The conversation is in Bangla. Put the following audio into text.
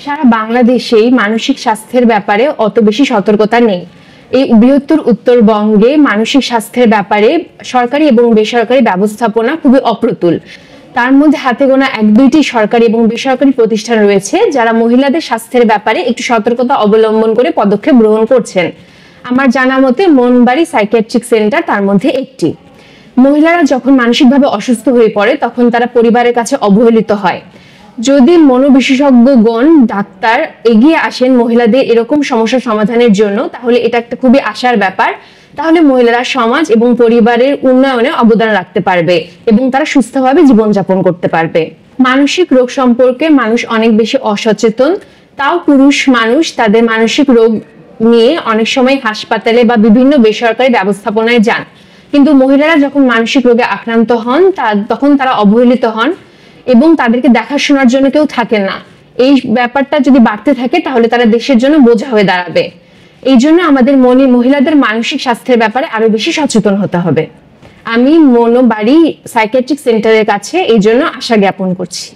সারা বাংলাদেশেই মানসিক স্বাস্থ্যের ব্যাপারে অত বেশি সতর্কতা নেই। এই বৃহত্তর উত্তরবঙ্গে মানসিক স্বাস্থ্যের ব্যাপারে সরকারি এবং বেসরকারি ব্যবস্থাপনা খুবই অপ্রতুল। তার মধ্যে হাতে গোনা 1-2টি সরকারি এবং বেসরকারি প্রতিষ্ঠান রয়েছে যারা মহিলাদের স্বাস্থ্যের ব্যাপারে একটু সতর্কতা অবলম্বন করে পদক্ষেপ গ্রহণ করছেন। আমার জানা মতে মনবাড়ি সাইকিয়াট্রিক সেন্টার তার মধ্যে একটি। মহিলারা যখন মানসিকভাবে অসুস্থ হয়ে পড়ে তখন তারা পরিবারের কাছে অবহেলিত হয়। যদি মনোবিশেষজ্ঞগণ ডাক্তার এগিয়ে আসেন মহিলাদের এরকম সমস্যা সমাধানের জন্য, তাহলে এটা একটা খুবই আশার ব্যাপার। তাহলে মহিলারা সমাজ এবং পরিবারের উন্নয়নে অবদান রাখতে পারবে এবং তারা সুস্থভাবে জীবনযাপন করতে পারবে। মানসিক রোগ সম্পর্কে মানুষ অনেক বেশি অসচেতন। তাও পুরুষ মানুষ তাদের মানসিক রোগ নিয়ে অনেক সময় হাসপাতালে বা বিভিন্ন বেসরকারি ব্যবস্থাপনায় যান, কিন্তু মহিলারা যখন মানসিক রোগে আক্রান্ত হন তখন তারা অবহেলিত হন এবং তাদেরকে দেখাশোনার জন্য কেউ থাকে না। এই ব্যাপারটা যদি বাড়তে থাকে তাহলে তারা দেশের জন্য বোঝা হয়ে দাঁড়াবে। এই জন্য আমাদের মহিলাদের মানসিক স্বাস্থ্যের ব্যাপারে আরো বেশি সচেতন হতে হবে। আমি মনোবাড়ি সাইকিয়াট্রিক সেন্টারের কাছে এই জন্য আশা জ্ঞাপন করছি।